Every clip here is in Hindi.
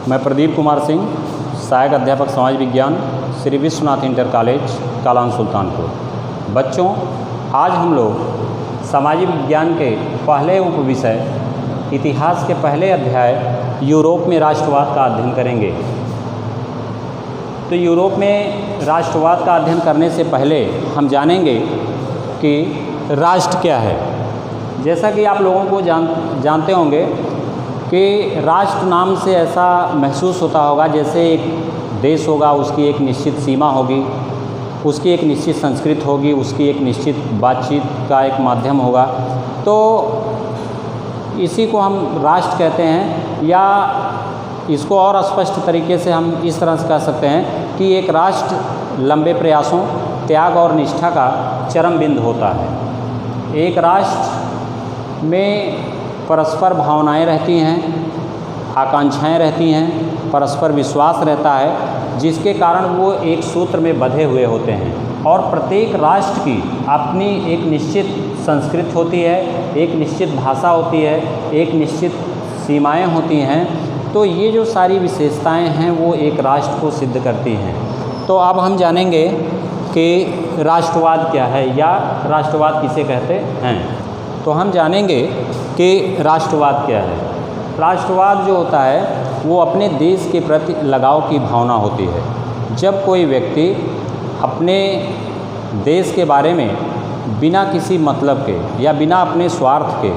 मैं प्रदीप कुमार सिंह, सहायक अध्यापक समाज विज्ञान, श्री विश्वनाथ इंटर कॉलेज कालान सुल्तानपुर। बच्चों, आज हम लोग सामाजिक विज्ञान के पहले उपविषय इतिहास के पहले अध्याय यूरोप में राष्ट्रवाद का अध्ययन करेंगे। तो यूरोप में राष्ट्रवाद का अध्ययन करने से पहले हम जानेंगे कि राष्ट्र क्या है। जैसा कि आप लोगों को जानते होंगे कि राष्ट्र नाम से ऐसा महसूस होता होगा जैसे एक देश होगा, उसकी एक निश्चित सीमा होगी, उसकी एक निश्चित संस्कृति होगी, उसकी एक निश्चित बातचीत का एक माध्यम होगा। तो इसी को हम राष्ट्र कहते हैं, या इसको और स्पष्ट तरीके से हम इस तरह से कह सकते हैं कि एक राष्ट्र लंबे प्रयासों, त्याग और निष्ठा का चरम बिंदु होता है। एक राष्ट्र में परस्पर भावनाएं रहती हैं, आकांक्षाएं रहती हैं, परस्पर विश्वास रहता है, जिसके कारण वो एक सूत्र में बंधे हुए होते हैं। और प्रत्येक राष्ट्र की अपनी एक निश्चित संस्कृति होती है, एक निश्चित भाषा होती है, एक निश्चित सीमाएं होती हैं। तो ये जो सारी विशेषताएं हैं वो एक राष्ट्र को सिद्ध करती हैं। तो अब हम जानेंगे कि राष्ट्रवाद क्या है या राष्ट्रवाद किसे कहते हैं। तो हम जानेंगे कि राष्ट्रवाद क्या है। राष्ट्रवाद जो होता है वो अपने देश के प्रति लगाव की भावना होती है। जब कोई व्यक्ति अपने देश के बारे में बिना किसी मतलब के या बिना अपने स्वार्थ के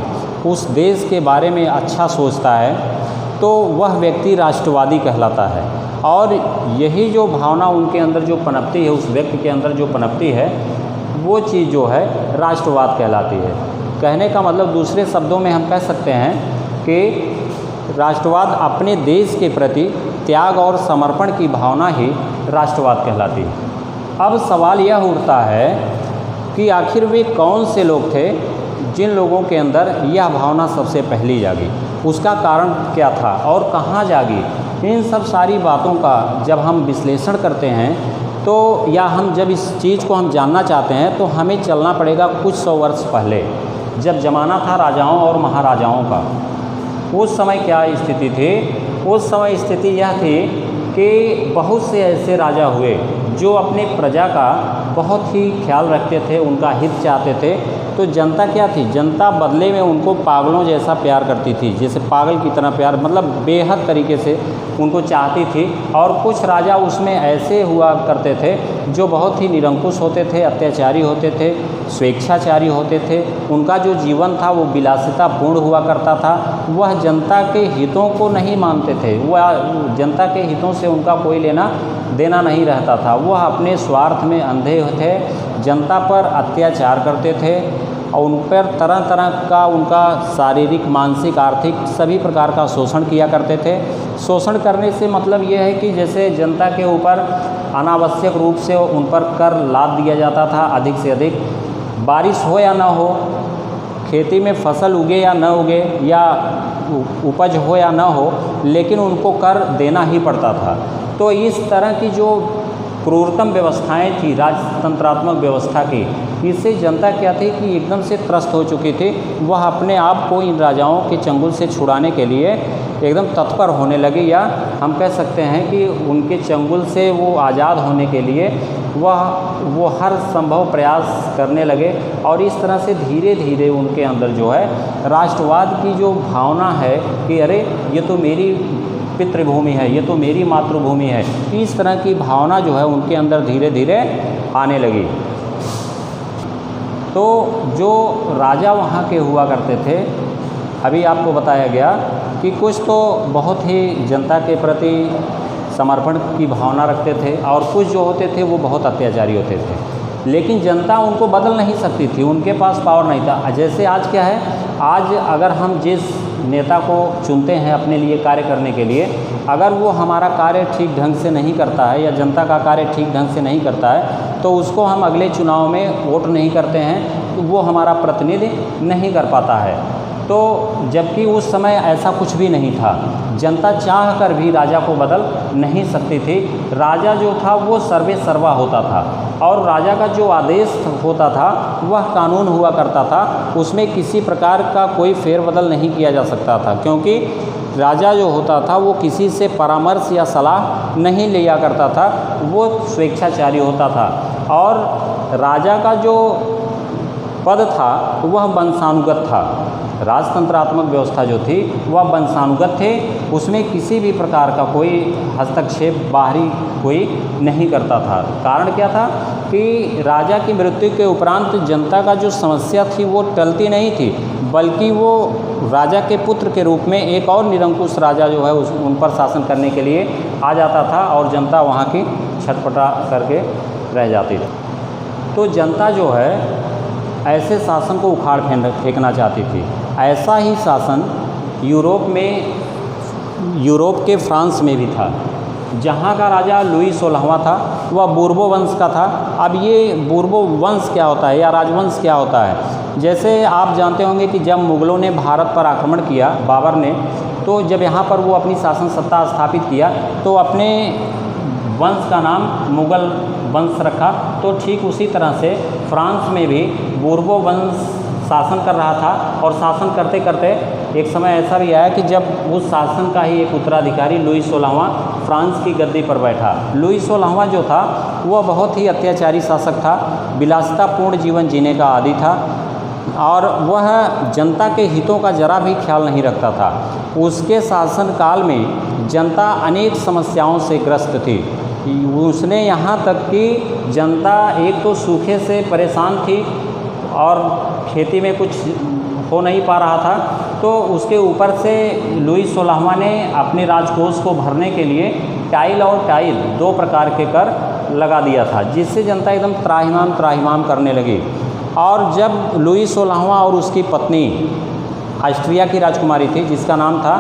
उस देश के बारे में अच्छा सोचता है तो वह व्यक्ति राष्ट्रवादी कहलाता है। और यही जो भावना उनके अंदर जो पनपती है, उस व्यक्ति के अंदर जो पनपती है, वो चीज़ जो है राष्ट्रवाद कहलाती है। कहने का मतलब दूसरे शब्दों में हम कह सकते हैं कि राष्ट्रवाद अपने देश के प्रति त्याग और समर्पण की भावना ही राष्ट्रवाद कहलाती है। अब सवाल यह उठता है कि आखिर वे कौन से लोग थे जिन लोगों के अंदर यह भावना सबसे पहली जागी, उसका कारण क्या था और कहाँ जागी। इन सब सारी बातों का जब हम विश्लेषण करते हैं तो या हम जब इस चीज़ को हम जानना चाहते हैं तो हमें चलना पड़ेगा कुछ 100 वर्ष पहले, जब ज़माना था राजाओं और महाराजाओं का। उस समय क्या स्थिति थी? उस समय स्थिति यह थी कि बहुत से ऐसे राजा हुए जो अपने प्रजा का बहुत ही ख्याल रखते थे, उनका हित चाहते थे। तो जनता क्या थी? जनता बदले में उनको पागलों जैसा प्यार करती थी, जैसे पागल की तरह प्यार, मतलब बेहद तरीके से उनको चाहती थी। और कुछ राजा उसमें ऐसे हुआ करते थे जो बहुत ही निरंकुश होते थे, अत्याचारी होते थे, स्वेच्छाचारी होते थे। उनका जो जीवन था वो विलासितापूर्ण हुआ करता था। वह जनता के हितों को नहीं मानते थे, वह जनता के हितों से उनका कोई लेना देना नहीं रहता था। वह अपने स्वार्थ में अंधे थे, जनता पर अत्याचार करते थे और उन पर तरह तरह का उनका शारीरिक, मानसिक, आर्थिक सभी प्रकार का शोषण किया करते थे। शोषण करने से मतलब ये है कि जैसे जनता के ऊपर अनावश्यक रूप से उन पर कर लाद दिया जाता था अधिक से अधिक। बारिश हो या ना हो, खेती में फसल उगे या न उगे, या उपज हो या ना हो, लेकिन उनको कर देना ही पड़ता था। तो इस तरह की जो क्रूरतम व्यवस्थाएं थी राजतंत्रात्मक व्यवस्था की, इससे जनता क्या थी कि एकदम से त्रस्त हो चुकी थी। वह अपने आप को इन राजाओं के चंगुल से छुड़ाने के लिए एकदम तत्पर होने लगी, या हम कह सकते हैं कि उनके चंगुल से वो आज़ाद होने के लिए वो हर संभव प्रयास करने लगे। और इस तरह से धीरे धीरे उनके अंदर जो है राष्ट्रवाद की जो भावना है कि अरे ये तो मेरी पितृभूमि है, ये तो मेरी मातृभूमि है, इस तरह की भावना जो है उनके अंदर धीरे धीरे आने लगी। तो जो राजा वहाँ के हुआ करते थे, अभी आपको बताया गया कि कुछ तो बहुत ही जनता के प्रति समर्पण की भावना रखते थे और कुछ जो होते थे वो बहुत अत्याचारी होते थे। लेकिन जनता उनको बदल नहीं सकती थी, उनके पास पावर नहीं था। जैसे आज क्या है, आज अगर हम जिस नेता को चुनते हैं अपने लिए कार्य करने के लिए, अगर वो हमारा कार्य ठीक ढंग से नहीं करता है या जनता का कार्य ठीक ढंग से नहीं करता है तो उसको हम अगले चुनाव में वोट नहीं करते हैं, तो वो हमारा प्रतिनिधि नहीं कर पाता है। तो जबकि उस समय ऐसा कुछ भी नहीं था, जनता चाह कर भी राजा को बदल नहीं सकती थी। राजा जो था वो सर्वे सर्वा होता था और राजा का जो आदेश होता था वह कानून हुआ करता था, उसमें किसी प्रकार का कोई फेरबदल नहीं किया जा सकता था, क्योंकि राजा जो होता था वो किसी से परामर्श या सलाह नहीं लिया करता था, वो स्वेच्छाचारी होता था। और राजा का जो पद था वह वंशानुगत था। राजतंत्रात्मक व्यवस्था जो थी वह वंशानुगत थे, उसमें किसी भी प्रकार का कोई हस्तक्षेप बाहरी कोई नहीं करता था। कारण क्या था कि राजा की मृत्यु के उपरांत जनता का जो समस्या थी वो टलती नहीं थी, बल्कि वो राजा के पुत्र के रूप में एक और निरंकुश राजा जो है उन पर शासन करने के लिए आ जाता था और जनता वहाँ की छटपटा करके रह जाती थी। तो जनता जो है ऐसे शासन को उखाड़ फेंकना चाहती थी। ऐसा ही शासन यूरोप के फ्रांस में भी था। जहाँ का राजा लुई 16वां था वह बूर्बो वंश का था। अब ये बूर्बो वंश क्या होता है या राजवंश क्या होता है? जैसे आप जानते होंगे कि जब मुग़लों ने भारत पर आक्रमण किया, बाबर ने, तो जब यहाँ पर वो अपनी शासन सत्ता स्थापित किया तो अपने वंश का नाम मुग़ल वंश रखा। तो ठीक उसी तरह से फ्रांस में भी बूर्बो वंश शासन कर रहा था और शासन करते करते एक समय ऐसा भी आया कि जब उस शासन का ही एक उत्तराधिकारी लुई 16वां फ्रांस की गद्दी पर बैठा। लुई 16वां जो था वह बहुत ही अत्याचारी शासक था, विलासितापूर्ण जीवन जीने का आदी था और वह जनता के हितों का जरा भी ख्याल नहीं रखता था। उसके शासनकाल में जनता अनेक समस्याओं से ग्रस्त थी। उसने यहाँ तक कि जनता एक तो सूखे से परेशान थी और खेती में कुछ हो नहीं पा रहा था, तो उसके ऊपर से लुई 16वां ने अपने राजकोष को भरने के लिए टाइल और टाइल 2 प्रकार के कर लगा दिया था, जिससे जनता एकदम त्राहिमाम करने लगी। और जब लुई 16वां और उसकी पत्नी ऑस्ट्रिया की राजकुमारी थी जिसका नाम था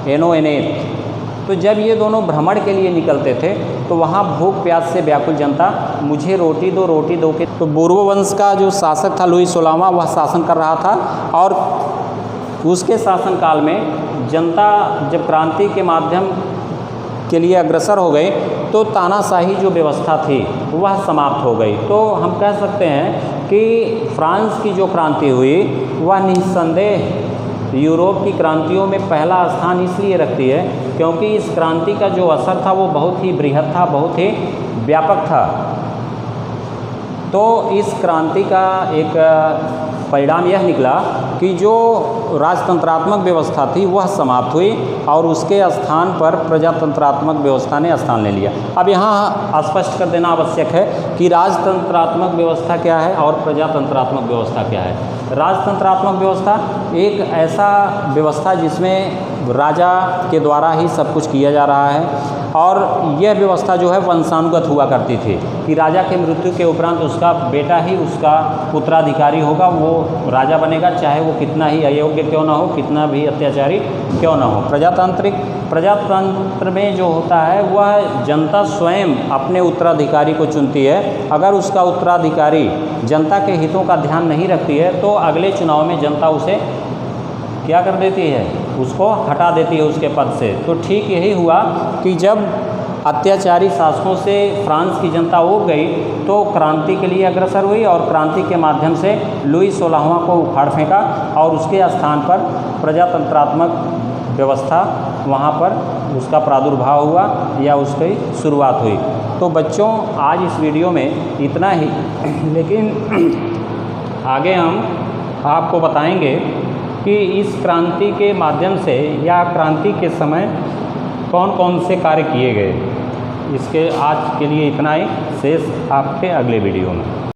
एनोएनेत, तो जब ये दोनों भ्रमण के लिए निकलते थे तो वहाँ भूख प्यास से व्याकुल जनता मुझे रोटी दो के। तो बूर्बो वंश का जो शासक था लुई 16वां वह शासन कर रहा था और उसके शासनकाल में जनता जब क्रांति के माध्यम के लिए अग्रसर हो गई तो तानाशाही जो व्यवस्था थी वह समाप्त हो गई। तो हम कह सकते हैं कि फ्रांस की जो क्रांति हुई वह निस्संदेह यूरोप की क्रांतियों में पहला स्थान इसलिए रखती है क्योंकि इस क्रांति का जो असर था वो बहुत ही बृहद था, बहुत ही व्यापक था। तो इस क्रांति का एक परिणाम यह निकला कि जो राजतंत्रात्मक व्यवस्था थी वह समाप्त हुई और उसके स्थान पर प्रजातंत्रात्मक व्यवस्था ने स्थान ले लिया। अब यहाँ स्पष्ट कर देना आवश्यक है कि राजतंत्रात्मक व्यवस्था क्या है और प्रजातंत्रात्मक व्यवस्था क्या है। राजतंत्रात्मक व्यवस्था एक ऐसा व्यवस्था जिसमें राजा के द्वारा ही सब कुछ किया जा रहा है और यह व्यवस्था जो है वंशानुगत हुआ करती थी कि राजा के मृत्यु के उपरांत उसका बेटा ही उसका उत्तराधिकारी होगा, वो राजा बनेगा, चाहे वो कितना ही अयोग्य क्यों ना हो, कितना भी अत्याचारी क्यों ना हो। प्रजातंत्र में जो होता है वह जनता स्वयं अपने उत्तराधिकारी को चुनती है। अगर उसका उत्तराधिकारी जनता के हितों का ध्यान नहीं रखती है तो अगले चुनाव में जनता उसे क्या कर देती है, उसको हटा देती है उसके पद से। तो ठीक यही हुआ कि जब अत्याचारी शासकों से फ्रांस की जनता उब गई तो क्रांति के लिए अग्रसर हुई और क्रांति के माध्यम से लुई 16वां को उखाड़ फेंका और उसके स्थान पर प्रजातंत्रात्मक व्यवस्था वहाँ पर उसका प्रादुर्भाव हुआ या उसकी शुरुआत हुई। तो बच्चों आज इस वीडियो में इतना ही, लेकिन आगे हम आपको बताएंगे कि इस क्रांति के माध्यम से या क्रांति के समय कौन कौन से कार्य किए गए। इसके आज के लिए इतना ही, शेष आपके अगले वीडियो में।